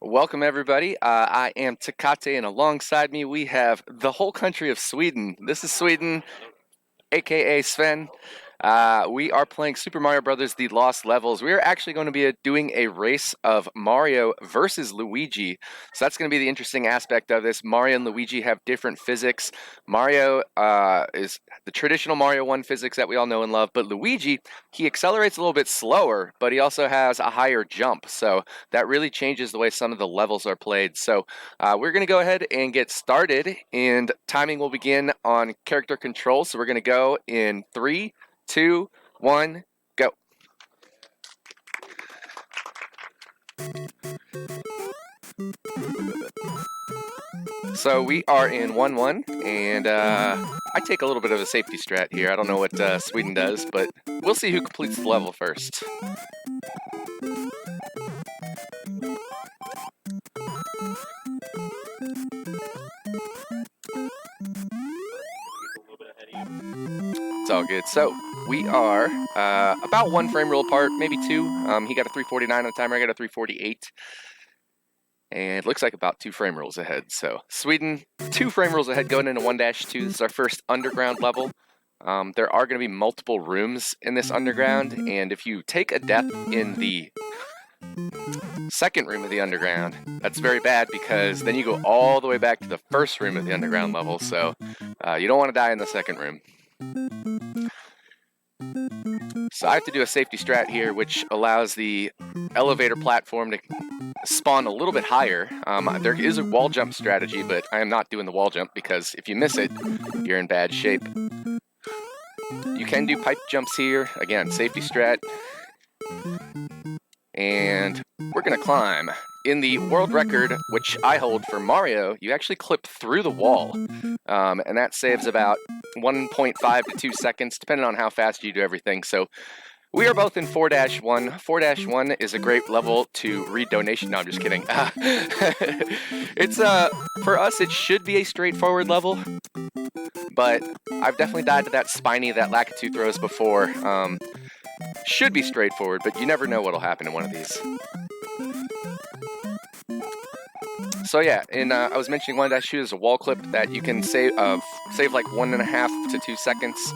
Welcome, everybody. I am Tecate, and alongside me we have the whole country of Sweden. This is Sweden, aka Sven. We are playing Super Mario Brothers: The Lost Levels. We are actually going to be doing a race of Mario versus Luigi. So that's going to be the interesting aspect of this. Mario and Luigi have different physics. Mario is the traditional Mario 1 physics that we all know and love, but Luigi, he accelerates a little bit slower, but he also has a higher jump. So that really changes the way some of the levels are played. So we're going to go ahead and get started, and timing will begin on character control. So we're going to go in 3, 2, 1, go. So we are in 1-1, and I take a little bit of a safety strat here. I don't know what Sweden does, but we'll see who completes the level first. It's all good. So we are about 1 frame rule apart, maybe 2. He got a 349 on the timer, I got a 348. And it looks like about 2 frame rules ahead. So Sweden, 2 frame rules ahead going into 1-2. This is our first underground level. There are going to be multiple rooms in this underground, and if you take a death in the second room of the underground, that's very bad because then you go all the way back to the first room of the underground level. So you don't want to die in the second room. So I have to do a safety strat here, which allows the elevator platform to spawn a little bit higher. There is a wall jump strategy, but I am not doing the wall jump because if you miss it, you're in bad shape. You can do pipe jumps here. Again, safety strat. And we're going to climb. In the world record, which I hold for Mario, you actually clip through the wall. And that saves about 1.5 to 2 seconds, depending on how fast you do everything. So we are both in 4-1. 4-1 is a great level to read donation. No, I'm just kidding. It's for us, it should be a straightforward level, but I've definitely died to that spiny that Lakitu throws before. Should be straightforward, but you never know what'll happen in one of these. So yeah, I was mentioning 1-2 is a wall clip that you can save like 1.5 to 2 seconds.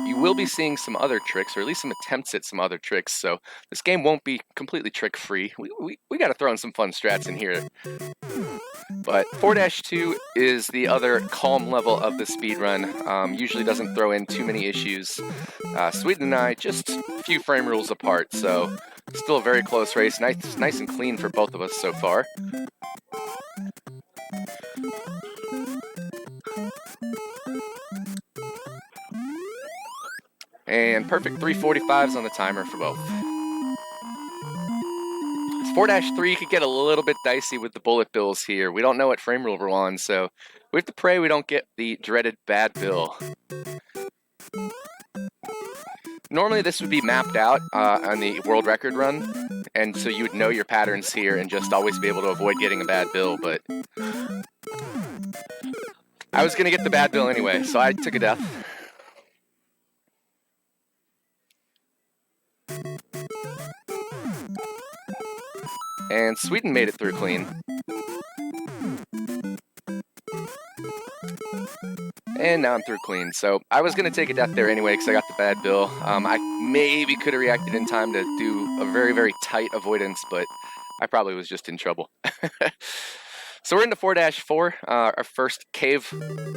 You will be seeing some other tricks, or at least some attempts at some other tricks, so this game won't be completely trick-free. We got to throw in some fun strats in here. But 4-2 is the other calm level of the speedrun. Usually doesn't throw in too many issues. Sweden and I, just a few frame rules apart, so still a very close race. Nice and clean for both of us so far. And perfect 345s on the timer for both. 4-3 could get a little bit dicey with the bullet bills here. We don't know what frame rule we're on, so we have to pray we don't get the dreaded bad bill. Normally this would be mapped out on the world record run, and so you would know your patterns here and just always be able to avoid getting a bad bill, but I was going to get the bad bill anyway, so I took a death. And Sweden made it through clean. And now I'm through clean. So I was going to take a death there anyway because I got the bad bill. I maybe could have reacted in time to do a very, very tight avoidance, but I probably was just in trouble. So we're into 4-4,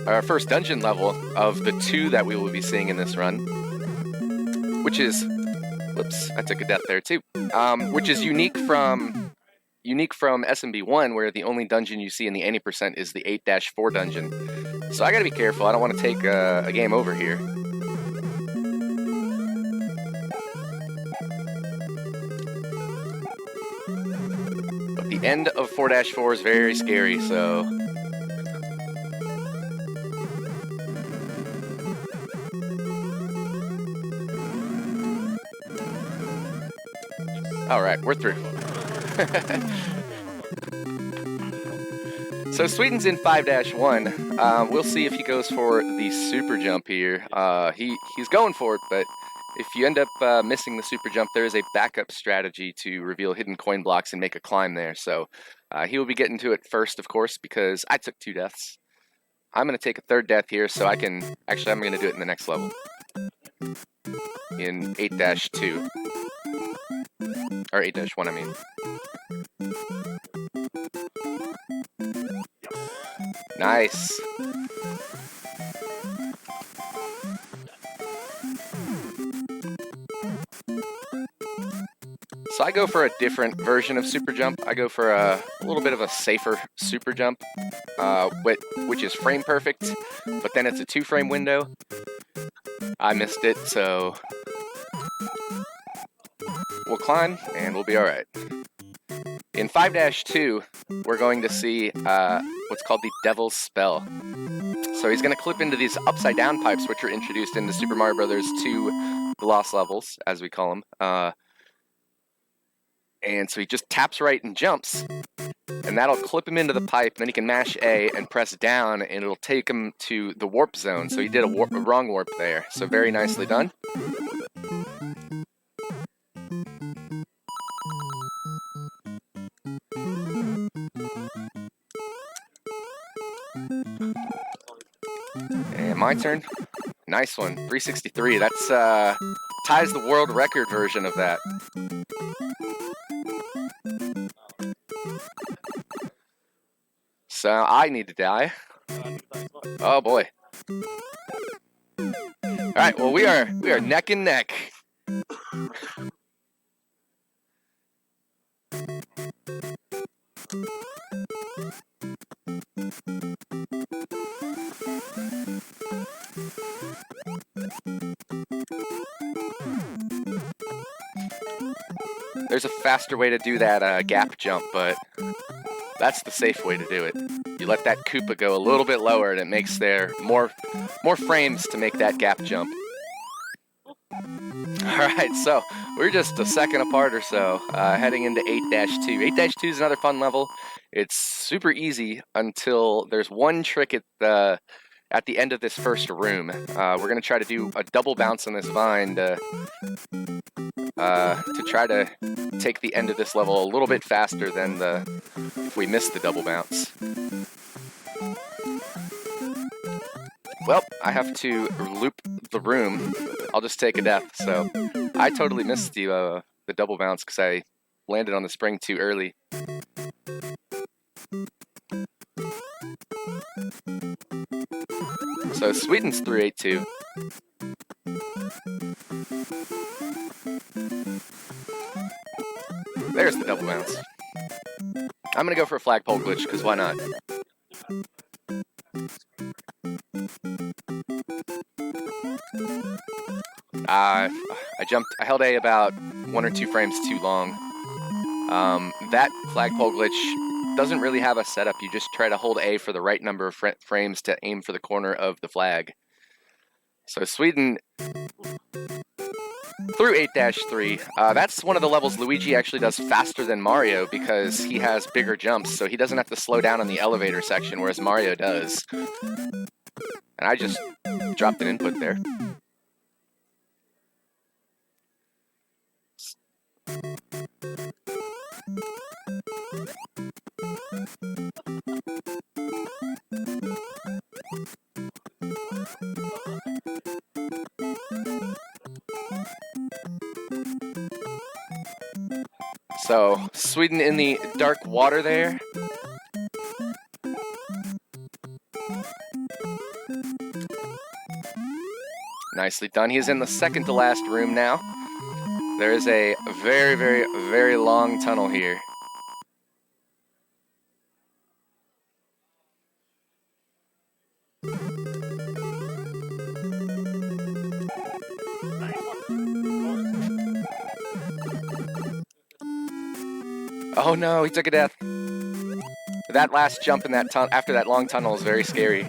our first dungeon level of the 2 that we will be seeing in this run, which is, whoops, I took a death there too, which is unique from SMB1, where the only dungeon you see in the 80% is the 8-4 dungeon. So I gotta be careful. I don't want to take a game over here. But the end of 4-4 is very scary, so alright, we're through. So Sweden's in 5-1. We'll see if he goes for the super jump here. He's going for it, but if you end up missing the super jump, there is a backup strategy to reveal hidden coin blocks and make a climb there. So he will be getting to it first, of course, because I took 2 deaths. I'm going to take a 3rd death here so I can... Actually, I'm going to do it in the next level. In 8-2. Or 8-1, I mean. Nice. So I go for a different version of super jump. I go for a little bit of a safer super jump, which is frame perfect, but then it's a 2-frame window. I missed it, so we'll climb and we'll be all right. In 5-2, we're going to see what's called the Devil's Spell. So he's going to clip into these upside down pipes, which are introduced into Super Mario Brothers 2 the Lost Levels, as we call them. And so he just taps right and jumps, and that'll clip him into the pipe, and then he can mash A and press down, and it'll take him to the warp zone. So he did a wrong warp there. So very nicely done. And my turn. Nice one. 363. That's ties the world record version of that. So I need to die. Oh boy. Alright, well we are neck and neck. There's a faster way to do that gap jump, but that's the safe way to do it. You let that Koopa go a little bit lower, and it makes there more frames to make that gap jump. Alright, so we're just a second apart or so, heading into 8-2. 8-2 is another fun level. It's super easy until there's one trick at the end of this first room. We're going to try to do a double bounce on this vine to try to take the end of this level a little bit faster than if we miss the double bounce. Well, I have to loop the room. I'll just take a death. So I totally missed the double bounce because I landed on the spring too early. So Sweden's through 8-2. There's the double bounce. I'm gonna go for a flagpole glitch because why not? I held A about 1 or 2 frames too long. That flagpole glitch doesn't really have a setup. You just try to hold A for the right number of frames to aim for the corner of the flag. So Sweden through 8-3. That's one of the levels Luigi actually does faster than Mario because he has bigger jumps, so he doesn't have to slow down on the elevator section, whereas Mario does. And I just dropped an input there. So, Sweden in the dark water there. Nicely done. He's in the second to last room now. There is a very, very, very long tunnel here. Oh no, he took a death. That last jump in that after that long tunnel is very scary.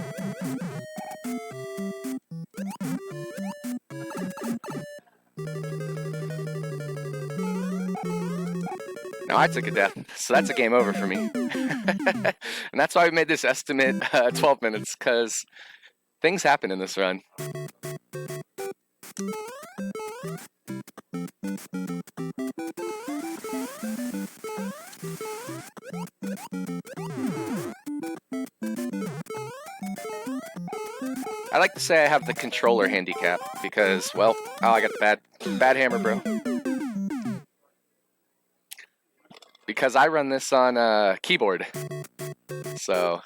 No, I took a death, so that's a game over for me. And that's why we made this estimate 12 minutes, because things happen in this run. I like to say I have the controller handicap because, well, I got the bad hammer, bro. Because I run this on keyboard, so.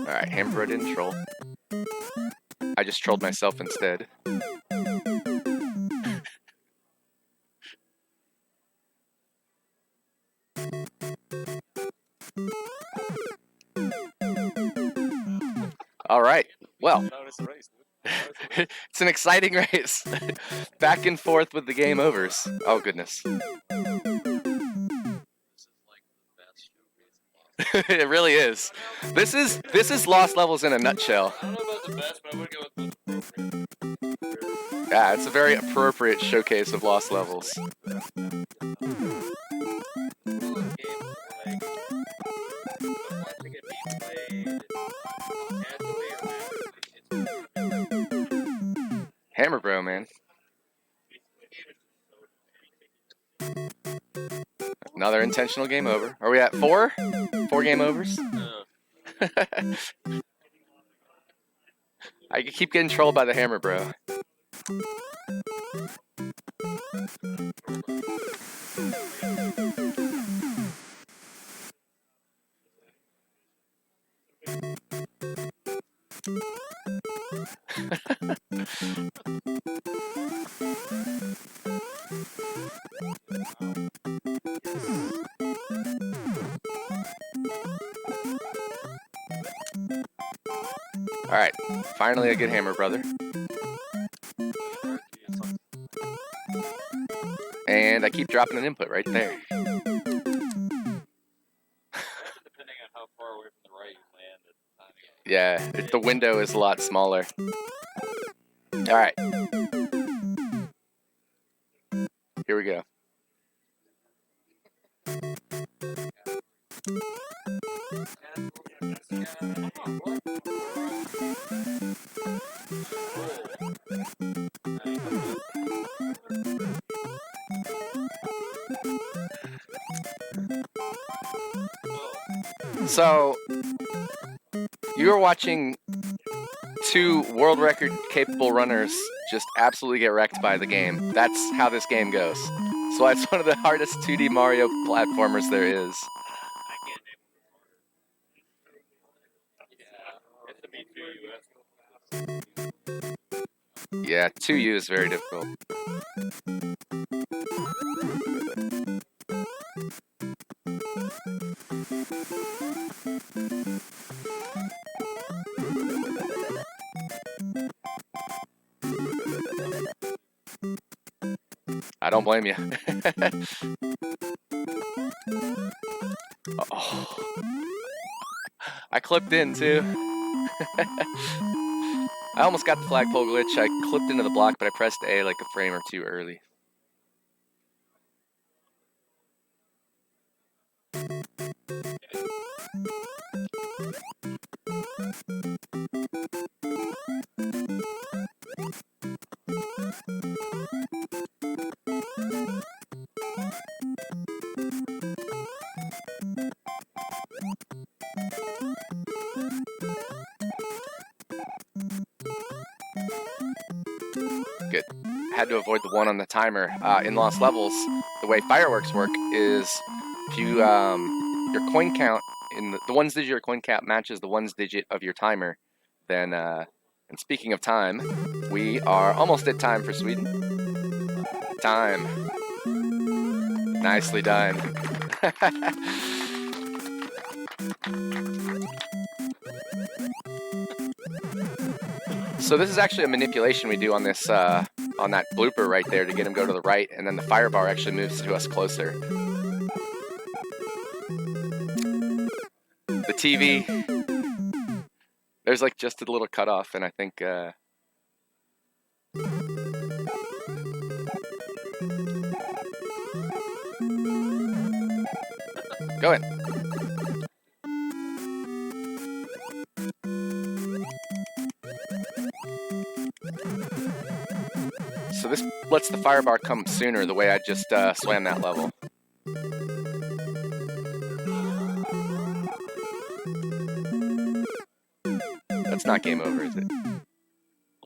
Alright, hammer bro didn't troll. I just trolled myself instead. Alright, well. It's an exciting race. Back and forth with the game overs. Oh, goodness. It really is. This is Lost Levels in a nutshell. I don't know about the best, but I would go with most appropriate. Yeah, it's a very appropriate showcase of Lost Levels. Hammer bro, man. Another intentional game over. Are we at 4? 4 game overs? I keep getting trolled by the hammer bro. Alright, finally a good hammer, brother. And I keep dropping an input right there. Depending on how far away from the right you land at the time. Yeah, the window is a lot smaller. Alright. Here we go. So, you are watching 2 world record capable runners just absolutely get wrecked by the game. That's how this game goes. So it's one of the hardest 2D Mario platformers there is. Yeah, 2U is very difficult. I don't blame you. Oh. I clipped in too. I almost got the flagpole glitch. I clipped into the block, but I pressed A like a frame or 2 early. Good. Had to avoid the 1 on the timer. In Lost Levels, the way fireworks work is if you your coin count in the 1's digit of your coin count matches the 1's digit of your timer, then and speaking of time, we are almost at time for Sweden. Time. Nicely done. So this is actually a manipulation we do on this on that blooper right there to get him go to the right, and then the fire bar actually moves to us closer. The TV, there's like just a little cutoff, and I think Go in. So this lets the fire bar come sooner the way I just swam that level. That's not game over, is it?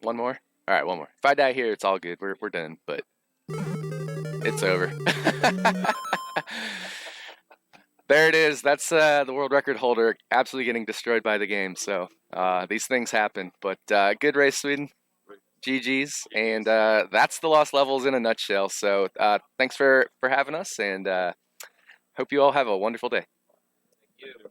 One more? All right, one more. If I die here, it's all good. We're done, but it's over. There it is. That's the world record holder absolutely getting destroyed by the game. So these things happen. But good race, Sweden. GG's. And that's the Lost Levels in a nutshell. So thanks for having us, and hope you all have a wonderful day. Thank you.